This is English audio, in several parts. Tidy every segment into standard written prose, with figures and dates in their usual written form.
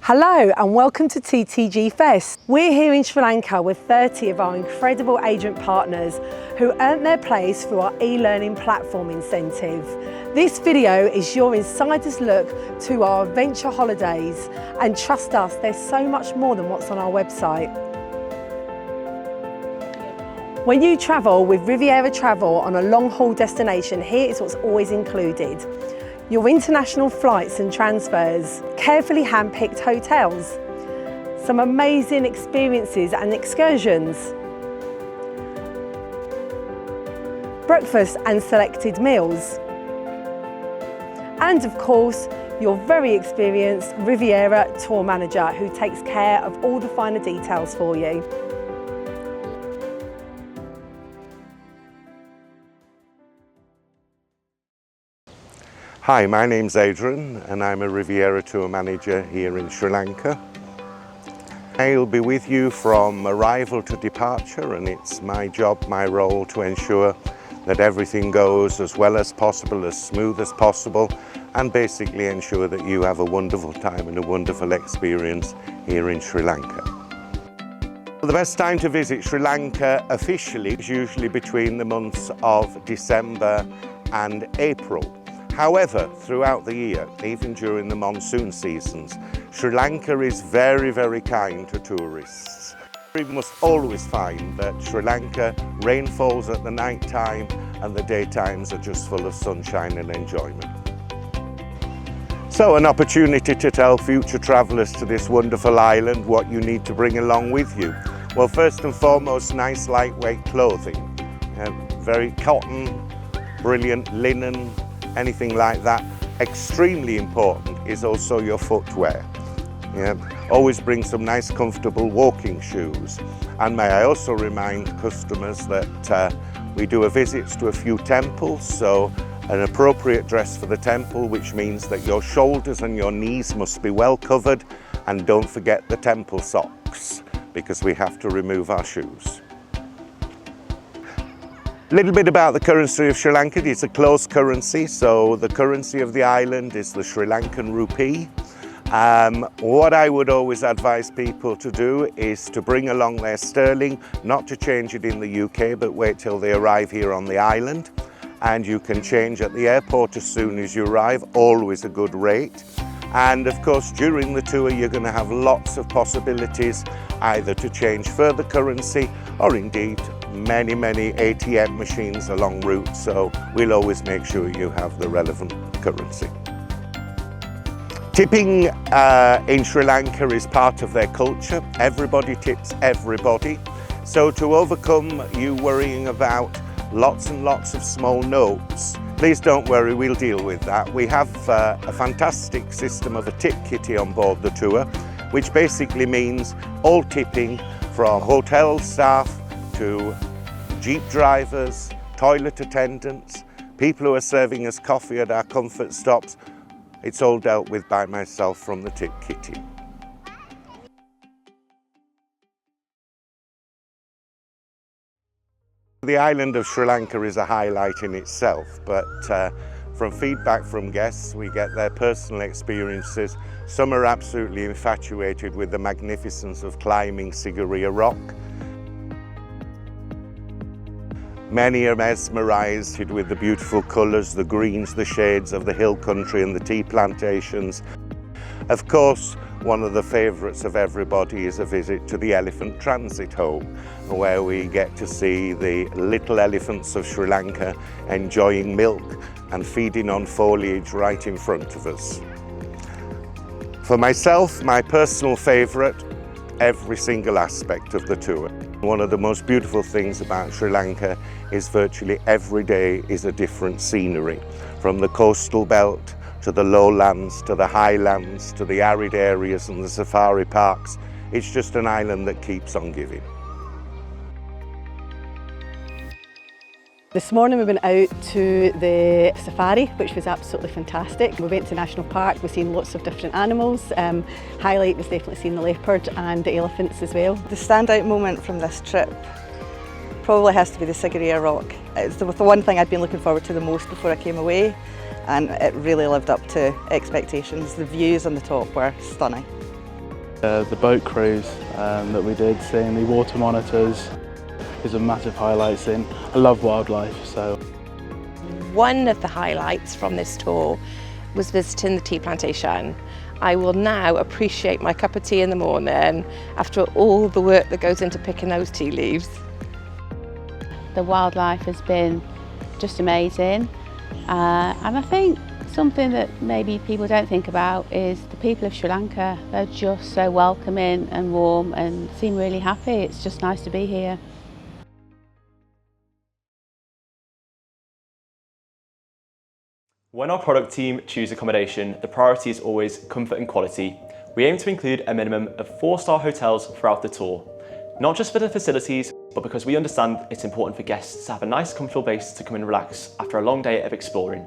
Hello and welcome to TTG Fest. We're here in Sri Lanka with 30 of our incredible agent partners who earned their place through our e-learning platform incentive. This video is your insider's look to our adventure holidays, and trust us, there's so much more than what's on our website. When you travel with Riviera Travel on a long-haul destination, here is what's always included. Your international flights and transfers, carefully hand-picked hotels, some amazing experiences and excursions, breakfast and selected meals, and of course, your very experienced Riviera tour manager who takes care of all the finer details for you. Hi, my name's Adrian and I'm a Riviera tour manager here in Sri Lanka. I'll be with you from arrival to departure, and it's my job, my role to ensure that everything goes as well as possible, as smooth as possible, and basically ensure that you have a wonderful time and a wonderful experience here in Sri Lanka. The best time to visit Sri Lanka officially is usually between the months of December and April. However, throughout the year, even during the monsoon seasons, Sri Lanka is very, very kind to tourists. We must always find that Sri Lanka rain falls at the night time and the daytimes are just full of sunshine and enjoyment. So, an opportunity to tell future travellers to this wonderful island what you need to bring along with you. Well, first and foremost, nice lightweight clothing. Very cotton, brilliant linen, anything like that. Extremely important is also your footwear. Always bring some nice comfortable walking shoes. And may I also remind customers that we do a visits to a few temples, so an appropriate dress for the temple, which means that your shoulders and your knees must be well covered, and don't forget the temple socks, because we have to remove our shoes. A little bit about the currency of Sri Lanka. It's a closed currency, so the currency of the island is the Sri Lankan rupee. What I would always advise people to do is to bring along their sterling, not to change it in the UK, but wait till they arrive here on the island. And you can change at the airport as soon as you arrive, always a good rate. And of course, during the tour, you're going to have lots of possibilities either to change further currency or indeed many ATM machines along route, so we'll always make sure you have the relevant currency. Tipping in Sri Lanka is part of their culture. Everybody tips everybody. So to overcome you worrying about lots and lots of small notes, please don't worry, we'll deal with that. We have a fantastic system of a tip kitty on board the tour, which basically means all tipping from hotel staff to jeep drivers, toilet attendants, people who are serving us coffee at our comfort stops. It's all dealt with by myself from the tip kitty. The island of Sri Lanka is a highlight in itself, but from feedback from guests, we get their personal experiences. Some are absolutely infatuated with the magnificence of climbing Sigiriya Rock. Many are mesmerised with the beautiful colours, the greens, the shades of the hill country and the tea plantations. Of course, one of the favourites of everybody is a visit to the elephant transit home, where we get to see the little elephants of Sri Lanka enjoying milk and feeding on foliage right in front of us. For myself, my personal favourite, every single aspect of the tour. One of the most beautiful things about Sri Lanka is virtually every day is a different scenery, from the coastal belt to the lowlands, to the highlands, to the arid areas and the safari parks. It's just an island that keeps on giving. This morning we went out to the safari, which was absolutely fantastic. We went to National Park, we've seen lots of different animals. Highlight was definitely seeing the leopard and the elephants as well. The standout moment from this trip probably has to be the Sigiriya Rock. It's the one thing I'd been looking forward to the most before I came away, and it really lived up to expectations. The views on the top were stunning. The boat cruise that we did, seeing the water monitors is a massive highlight. I love wildlife, so. One of the highlights from this tour was visiting the tea plantation. I will now appreciate my cup of tea in the morning after all the work that goes into picking those tea leaves. The wildlife has been just amazing, and I think something that maybe people don't think about is the people of Sri Lanka. They're just so welcoming and warm and seem really happy. It's just nice to be here. When our product team choose accommodation, the priority is always comfort and quality. We aim to include a minimum of 4-star hotels throughout the tour, not just for the facilities, but because we understand it's important for guests to have a nice, comfortable base to come and relax after a long day of exploring.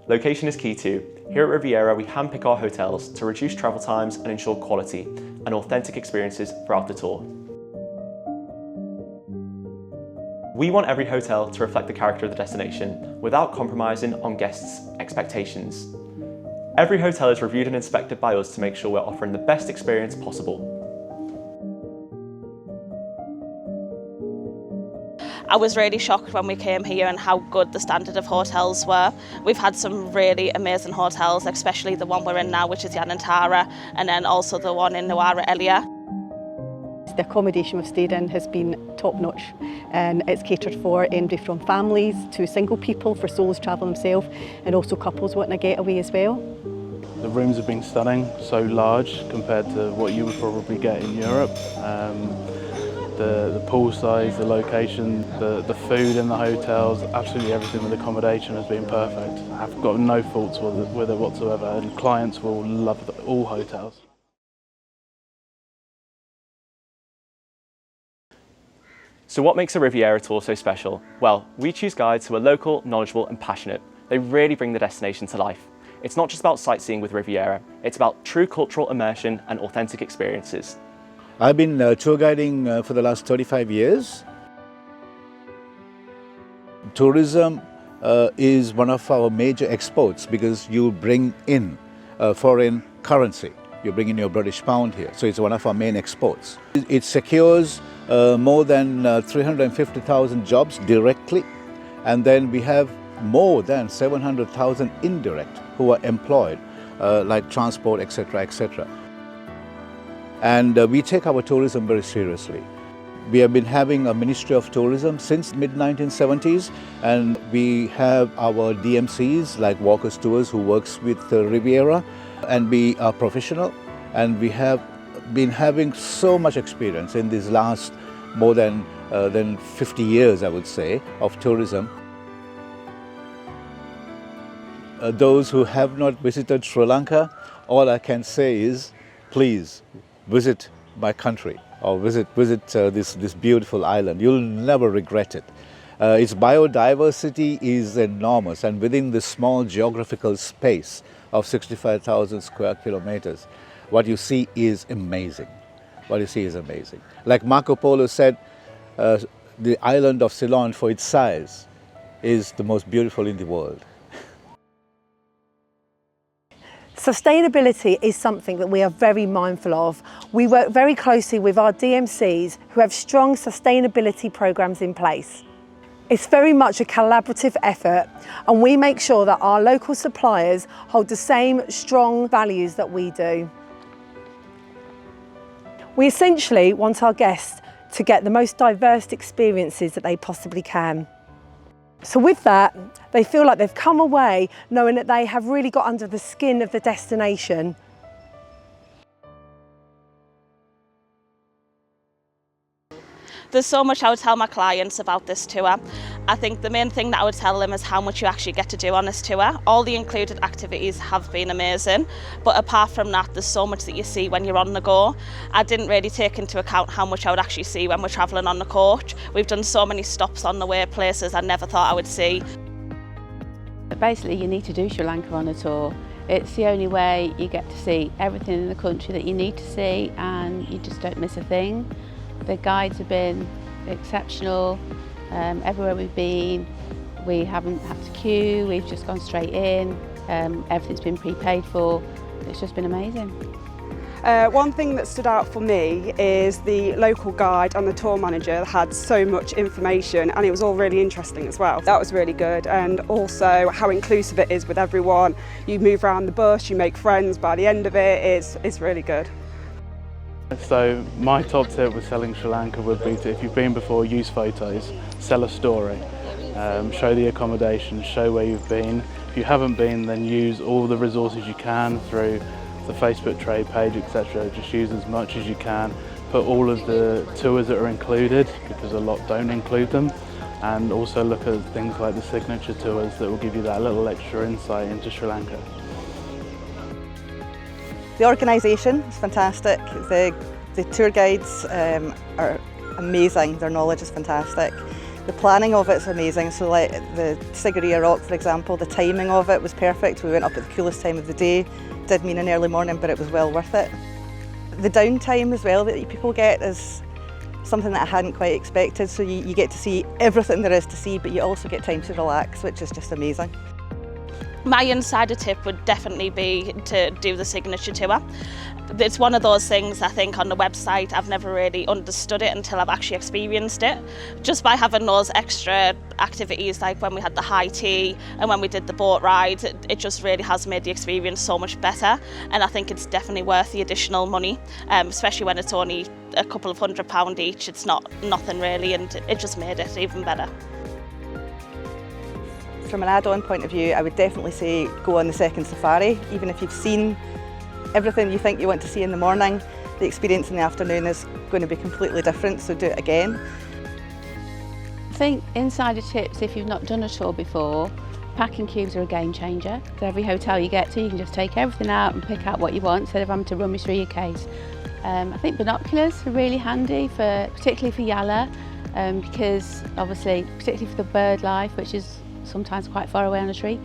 Location is key too. Here at Riviera, we handpick our hotels to reduce travel times and ensure quality and authentic experiences throughout the tour. We want every hotel to reflect the character of the destination without compromising on guests' expectations. Every hotel is reviewed and inspected by us to make sure we're offering the best experience possible. I was really shocked when we came here and how good the standard of hotels were. We've had some really amazing hotels, especially the one we're in now, which is Yanantara, and then also the one in Nuwara Eliya. The accommodation we've stayed in has been top-notch, and it's catered for anybody from families to single people for solos travelling themselves, and also couples wanting a getaway as well. The rooms have been stunning, so large compared to what you would probably get in Europe. The pool size, the location, the food in the hotels, absolutely everything with accommodation has been perfect. I've got no faults with it whatsoever, and clients will love all hotels. So what makes a Riviera tour so special? Well, we choose guides who are local, knowledgeable and passionate. They really bring the destination to life. It's not just about sightseeing with Riviera, it's about true cultural immersion and authentic experiences. I've been tour guiding for the last 35 years. Tourism is one of our major exports because you bring in foreign currency. You bring in your British pound here, so it's one of our main exports. It secures more than 350,000 jobs directly, and then we have more than 700,000 indirect who are employed, like transport, etc., etc. And we take our tourism very seriously. We have been having a Ministry of Tourism since mid-1970s, and we have our DMCs like Walker's Tours who works with Riviera, and we are professional, and we have been having so much experience in these last more than 50 years, I would say, of tourism. Those who have not visited Sri Lanka, all I can say is, please visit my country or visit this beautiful island. You'll never regret it. Its biodiversity is enormous, and within this small geographical space of 65,000 square kilometers, what you see is amazing. What you see is amazing. Like Marco Polo said, the island of Ceylon, for its size, is the most beautiful in the world. Sustainability is something that we are very mindful of. We work very closely with our DMCs who have strong sustainability programs in place. It's very much a collaborative effort, and we make sure that our local suppliers hold the same strong values that we do. We essentially want our guests to get the most diverse experiences that they possibly can. So with that, they feel like they've come away knowing that they have really got under the skin of the destination. There's so much I would tell my clients about this tour. I think the main thing that I would tell them is how much you actually get to do on this tour. All the included activities have been amazing, but apart from that, there's so much that you see when you're on the go. I didn't really take into account how much I would actually see when we're travelling on the coach. We've done so many stops on the way, places I never thought I would see. Basically, you need to do Sri Lanka on a tour. It's the only way you get to see everything in the country that you need to see, and you just don't miss a thing. The guides have been exceptional. Everywhere we've been, we haven't had to queue, we've just gone straight in. Everything's been prepaid for, it's just been amazing. One thing that stood out for me is the local guide and the tour manager had so much information, and it was all really interesting as well. That was really good, and also how inclusive it is with everyone. You move around the bus, you make friends by the end of it, it's really good. So my top tip with selling Sri Lanka would be to, if you've been before, use photos, sell a story, show the accommodation, show where you've been. If you haven't been, then use all the resources you can through the Facebook trade page, etc. Just use as much as you can. Put all of the tours that are included, because a lot don't include them, and also look at things like the signature tours that will give you that little extra insight into Sri Lanka. The organisation is fantastic. The tour guides are amazing. Their knowledge is fantastic. The planning of it is amazing. So like the Riviera Rock, for example, the timing of it was perfect. We went up at the coolest time of the day. Did mean an early morning, but it was well worth it. The downtime as well that people get is something that I hadn't quite expected. So you get to see everything there is to see, but you also get time to relax, which is just amazing. My insider tip would definitely be to do the signature tour. It's one of those things, I think, on the website I've never really understood it until I've actually experienced it. Just by having those extra activities, like when we had the high tea and when we did the boat ride, it just really has made the experience so much better, and I think it's definitely worth the additional money, especially when it's only a couple of £100 each. It's nothing really, and it just made it even better. From an add-on point of view, I would definitely say go on the second safari. Even if you've seen everything you think you want to see in the morning, the experience in the afternoon is going to be completely different, so do it again. I think insider tips, if you've not done a tour before, packing cubes are a game changer. Every hotel you get to, you can just take everything out and pick out what you want instead of having to rummage through your case. I think binoculars are really handy, particularly for Yala, because obviously, particularly for the bird life, which is sometimes quite far away on a tree.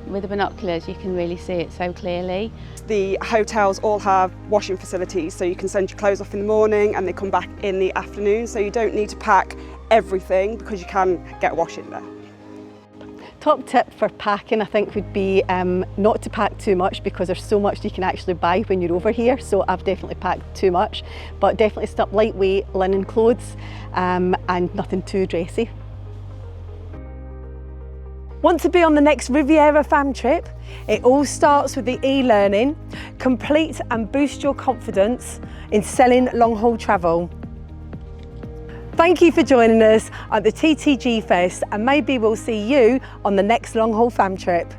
With the binoculars you can really see it so clearly. The hotels all have washing facilities, so you can send your clothes off in the morning and they come back in the afternoon, so you don't need to pack everything because you can get a wash in there. Top tip for packing, I think, would be not to pack too much, because there's so much you can actually buy when you're over here. So I've definitely packed too much, but definitely stuff lightweight linen clothes and nothing too dressy. Want to be on the next Riviera fam trip? It all starts with the e-learning. Complete and boost your confidence in selling long-haul travel. Thank you for joining us at the TTG Fest, and maybe we'll see you on the next long-haul fam trip.